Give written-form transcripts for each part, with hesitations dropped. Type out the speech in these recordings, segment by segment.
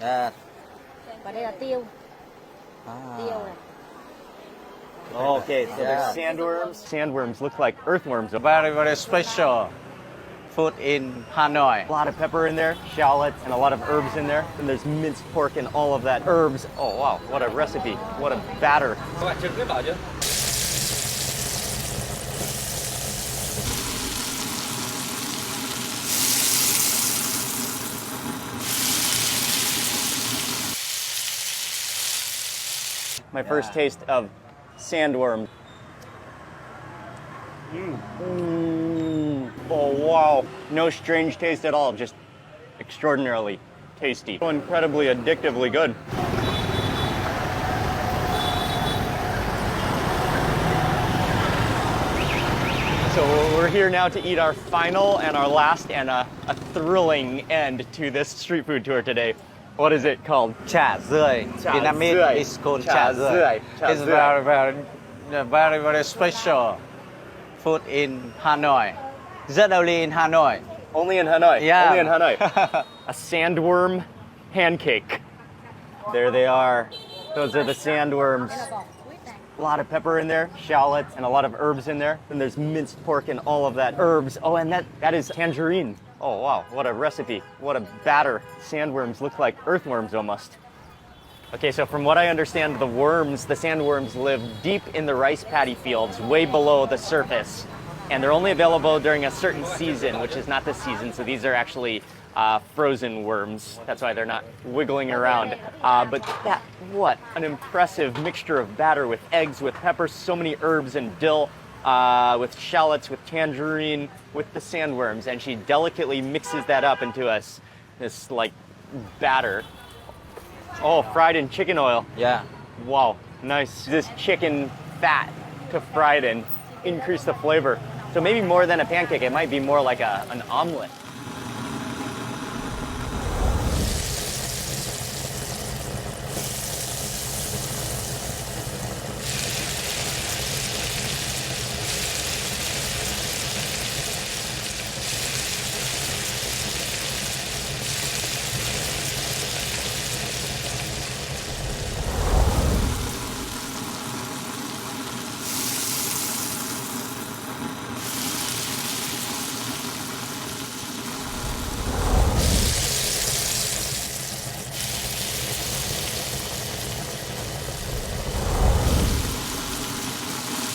Yeah. Và đây là tiêu. Tiêu này. Okay, so there's sandworms. Sandworms look like earthworms. Very, very special food in Hanoi. A lot of pepper in there, shallots, and a lot of herbs in there. And there's minced pork and all of that. Herbs. Oh, wow. What a recipe. What a batter. Các bạn trứng biết bảo chưa? My first taste of sandworm. Oh, wow. No strange taste at all, just extraordinarily tasty. So incredibly addictively good. So we're here now to eat our final and our last and a thrilling end to this street food tour today. What is it called? Chả rươi. Vietnamese is called chả rươi. It's very, very, very special food in Hanoi. Just only in Hanoi. Only in Hanoi. Yeah. Only in Hanoi. A sandworm pancake. There they are. Those are the sandworms. A lot of pepper in there, shallots, and a lot of herbs in there. And there's minced pork and all of that herbs. Oh, and that is tangerine. Oh, wow. What a recipe. What a batter. Sandworms look like earthworms almost. Okay, so from what I understand, the sandworms live deep in the rice paddy fields, way below the surface. And they're only available during a certain season, which is not this season. So these are actually frozen worms. That's why they're not wiggling around. But what an impressive mixture of batter with eggs, with peppers, so many herbs and dill, with shallots, with tangerine, with the sandworms. And she delicately mixes that up into this like batter. Oh, fried in chicken oil. Yeah. Wow, nice. This chicken fat to fry it in, increase the flavor. So maybe more than a pancake, it might be more like an omelet.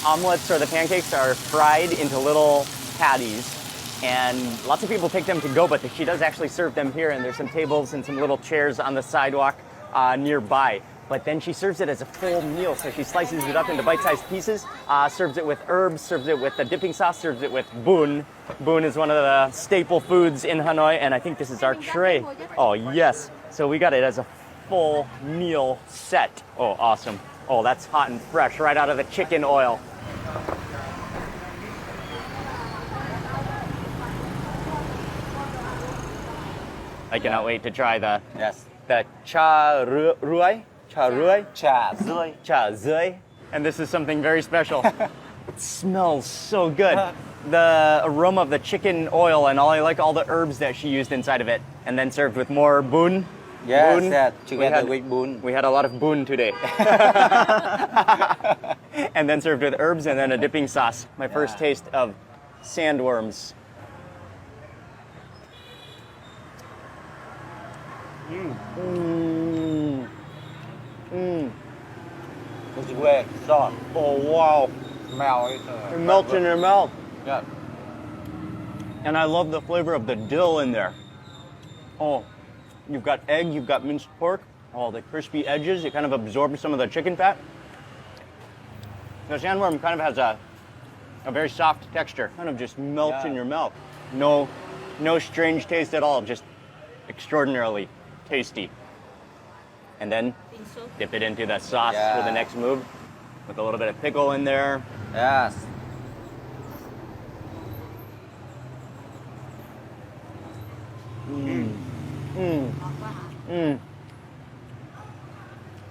Omelets or the pancakes are fried into little patties, and lots of people take them to go, but she does actually serve them here, and there's some tables and some little chairs on the sidewalk nearby. But then she serves it as a full meal, so she slices it up into bite-sized pieces, serves it with herbs, serves it with the dipping sauce, serves it with bún. Bún is one of the staple foods in Hanoi, and I think this is our tray. Oh, yes. So we got it as a full meal set. Oh, awesome. Oh, that's hot and fresh right out of the chicken oil. I cannot wait to try the chả rươi. Chả rươi. And this is something very special. It smells so good. The aroma of the chicken oil, and I like all the herbs that she used inside of it. And then served with more bún. Yes, Bún. that together with bún. We had a lot of bún today. And then served with herbs and then a dipping sauce. My first taste of sandworms. It's very soft. Oh, wow. Smell it. It melts in your mouth. Yeah. And I love the flavor of the dill in there. Oh, you've got egg, you've got minced pork. Oh, the crispy edges, it kind of absorbs some of the chicken fat. The sandworm kind of has a very soft texture, kind of just melts in your mouth. No strange taste at all, just extraordinarily tasty. And then dip it into the sauce for the next move with a little bit of pickle in there. Yes.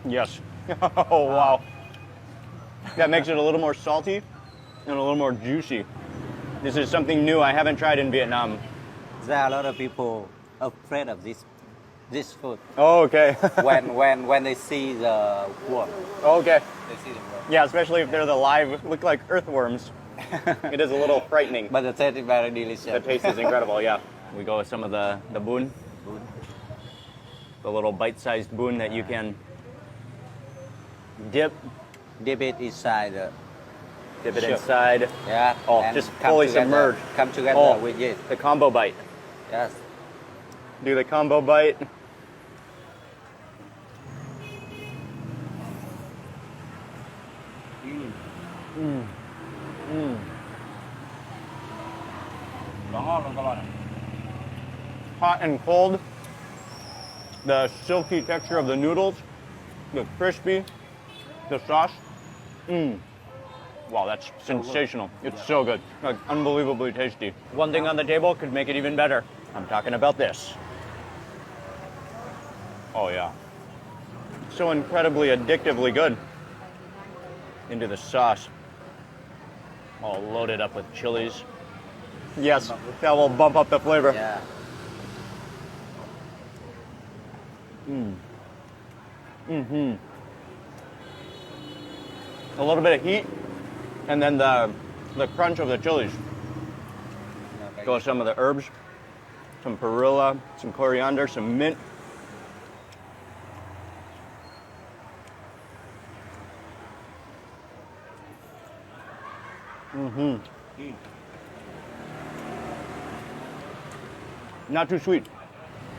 Yes. Oh, wow. That makes it a little more salty and a little more juicy. This is something new I haven't tried in Vietnam. There are a lot of people afraid of this this food. Oh, okay. when they see the worm, Okay. they see the worm. Yeah, especially if they're the live, look like earthworms. It is a little frightening. But the taste is very delicious. The taste is incredible, yeah. We go with some of the bun. The little bite-sized bun that you can dip it inside the it Sure. inside. yeah. Oh, and just come fully together- submerged. Come together Oh, with it. the combo bite. Yes. Do the combo bite. Hot and cold. The silky texture of the noodles, the crispy, the sauce. Wow, that's sensational. It's so good. Like, unbelievably tasty. One thing on the table could make it even better. I'm talking about this. Oh yeah. So incredibly addictively good. Into the sauce. All loaded up with chilies. Yes, that will bump up the flavor. Yeah. A little bit of heat, and then the crunch of the chilies. Go with some of the herbs, some perilla, some coriander, some mint. Not too sweet.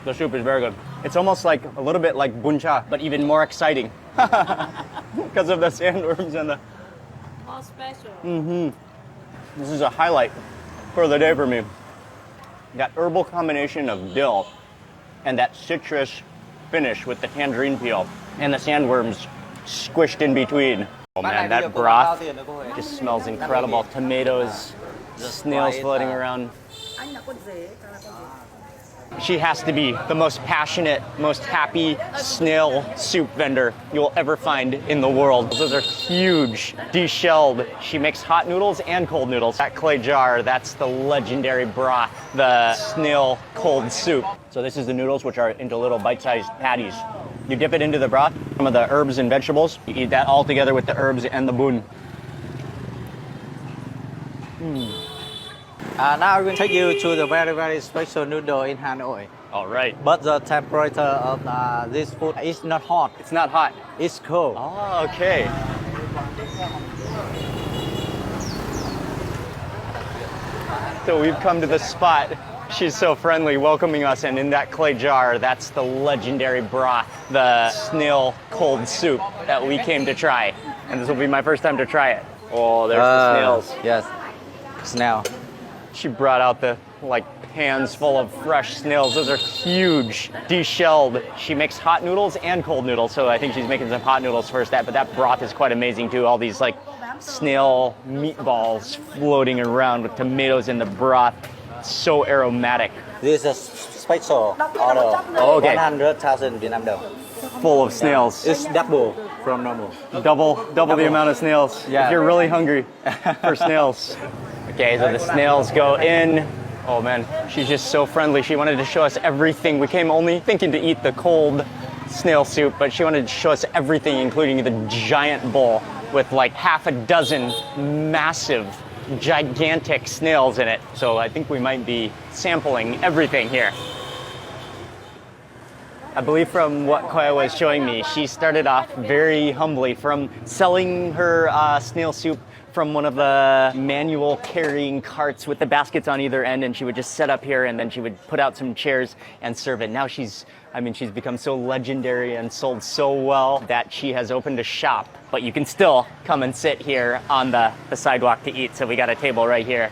The soup is very good. It's almost like a little bit like buncha, but even more exciting because of the sandworms and the. More special. This is a highlight for the day for me. That herbal combination of dill and that citrus finish with the tangerine peel and the sandworms squished in between. Oh man, that broth just smells incredible. Tomatoes, snails floating around. Anh là con rể, ta là con rể. She has to be the most passionate, most happy snail soup vendor you'll ever find in the world. Those are huge, deshelled. She makes hot noodles and cold noodles. That clay jar, that's the legendary broth, the snail cold soup. So this is the noodles, which are into little bite-sized patties. You dip it into the broth, some of the herbs and vegetables. You eat that all together with the herbs and the bun. Now I will take you to the very, very special noodle in Hanoi. All right. But the temperature of this food is not hot. It's not hot. It's cold. Oh, okay. So we've come to the spot. She's so friendly, welcoming us, and in that clay jar, that's the legendary broth, the snail cold soup that we came to try. And this will be my first time to try it. Oh, there's the snails. Yes, snail. She brought out the pans full of fresh snails. Those are huge, deshelled. She makes hot noodles and cold noodles, so I think she's making some hot noodles first. But that broth is quite amazing too. All these snail meatballs floating around with tomatoes in the broth. So aromatic. This is a special order. Oh, okay. 100,000 Vietnam dong. Full of snails. It's double from normal. Double the amount of snails. Yeah. If you're really hungry for snails. Okay, so the snails go in. Oh man, she's just so friendly. She wanted to show us everything. We came only thinking to eat the cold snail soup, but she wanted to show us everything, including the giant bowl with half a dozen massive, gigantic snails in it. So I think we might be sampling everything here. I believe from what Koya was showing me, she started off very humbly from selling her snail soup from one of the manual carrying carts with the baskets on either end, and she would just set up here and then she would put out some chairs and serve it. Now she's become so legendary and sold so well that she has opened a shop, but you can still come and sit here on the sidewalk to eat. So we got a table right here.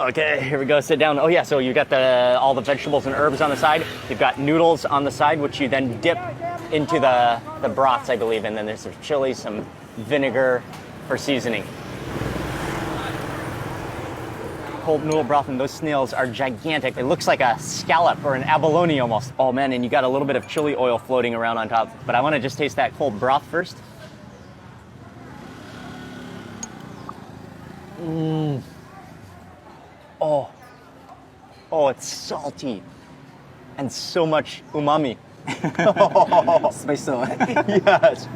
Okay, here we go, sit down. Oh yeah, so you got all the vegetables and herbs on the side. You've got noodles on the side, which you then dip into the broths, I believe, and then there's some chili, some vinegar for seasoning. Cold noodle broth, and those snails are gigantic. It looks like a scallop or an abalone almost. Oh man, and you got a little bit of chili oil floating around on top. But I want to just taste that cold broth first. Oh, it's salty and so much umami. Special. Yes.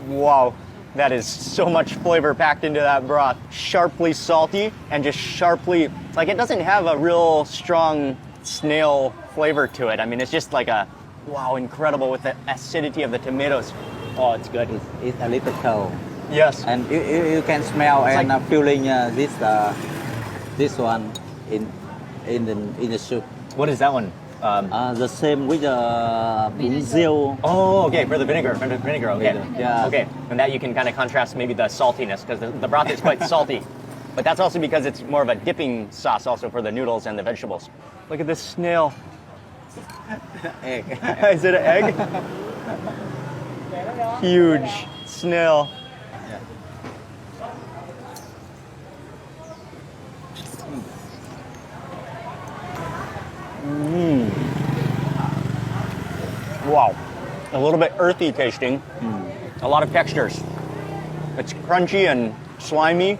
Wow. That is so much flavor packed into that broth. Sharply salty and just sharply, like it doesn't have a real strong snail flavor to it. I mean, it's just like a, wow, incredible with the acidity of the tomatoes. Oh, it's good. It's a little cold. Yes. And you can smell It's and like- feeling this one in the soup. What is that one? The same with the bún riêu. Oh, okay, for the vinegar. Okay. Yeah. Okay, and that you can kind of contrast maybe the saltiness because the broth is quite salty. But that's also because it's more of a dipping sauce also for the noodles and the vegetables. Look at this snail. Egg. Is it an egg? Huge snail. Wow. A little bit earthy tasting. A lot of textures. It's crunchy and slimy.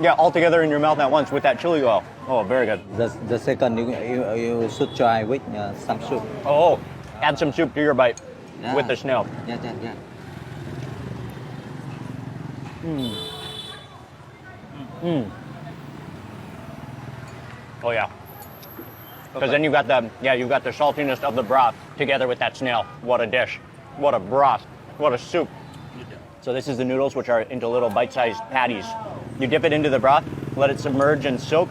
Yeah, all together in your mouth at once with that chili oil. Oh, very good. The second you should try with some soup. Oh, add some soup to your bite Yeah. with the snail. Yeah. Oh yeah. Because then you've got the saltiness of the broth together with that snail. What a dish. What a broth. What a soup. So this is the noodles, which are into little bite-sized patties. You dip it into the broth, let it submerge and soak,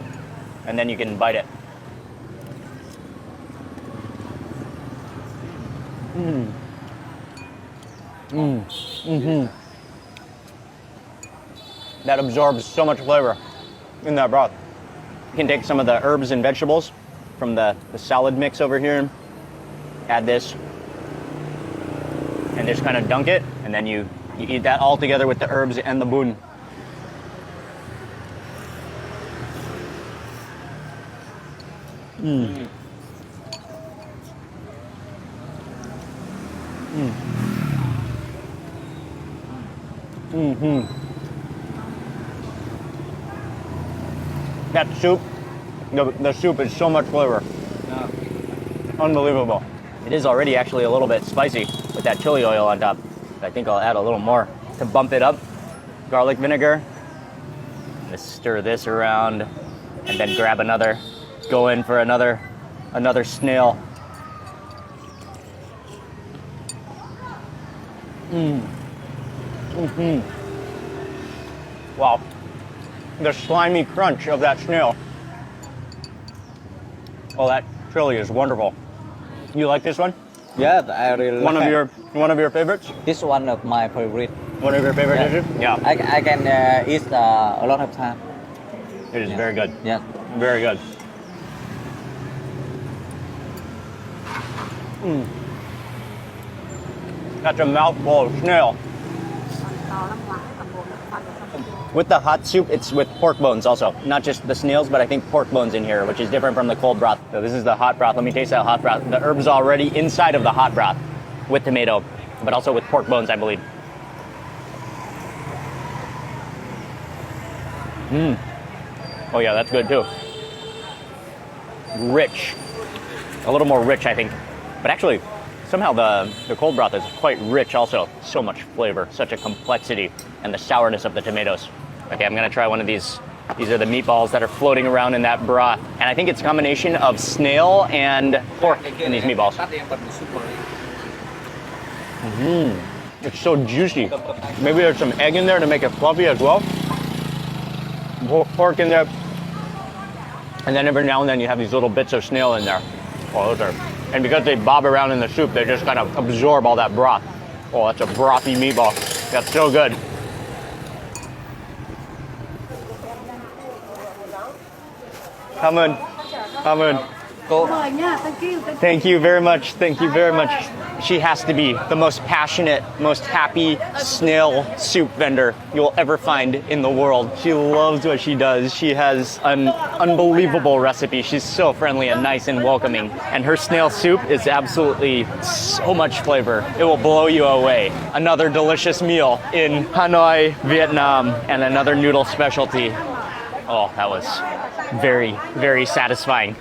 and then you can bite it. That absorbs so much flavor in that broth. You can take some of the herbs and vegetables from the salad mix over here, add this, and just kind of dunk it, and then you eat that all together with the herbs and the bun. That soup, the soup is so much flavor. Unbelievable. It is already actually a little bit spicy with that chili oil on top. I think I'll add a little more to bump it up. Garlic vinegar. Just stir this around and then grab another, go in for another snail. Wow. The slimy crunch of that snail. Oh, that chili is wonderful. You like this one? Yeah, I really One like. of your favorites? This one of my favorite. One of your favorite Yeah. dishes? Yeah. I can eat a lot of time. It is very good. Yeah. Very good. That's a mouthful of snail. With the hot soup, it's with pork bones also. Not just the snails, but I think pork bones in here, which is different from the cold broth. So this is the hot broth. Let me taste that hot broth. The herb's already inside of the hot broth with tomato, but also with pork bones, I believe. Oh yeah, that's good too. Rich. A little more rich, I think. But actually, somehow the cold broth is quite rich also. So much flavor, such a complexity, and the sourness of the tomatoes. Okay, I'm gonna try one of these. These are the meatballs that are floating around in that broth. And I think it's a combination of snail and pork in these meatballs. It's so juicy. Maybe there's some egg in there to make it fluffy as well. Pork in there. And then every now and then you have these little bits of snail in there. Oh, those are, and because they bob around in the soup, they just kind of absorb all that broth. Oh, that's a brothy meatball. That's so good. Come in. Come in. Thank you very much. Thank you very much. She has to be the most passionate, most happy snail soup vendor you'll ever find in the world. She loves what she does. She has an unbelievable recipe. She's so friendly and nice and welcoming. And her snail soup is absolutely so much flavor. It will blow you away. Another delicious meal in Hanoi, Vietnam, and another noodle specialty. Oh, that was very, very satisfying.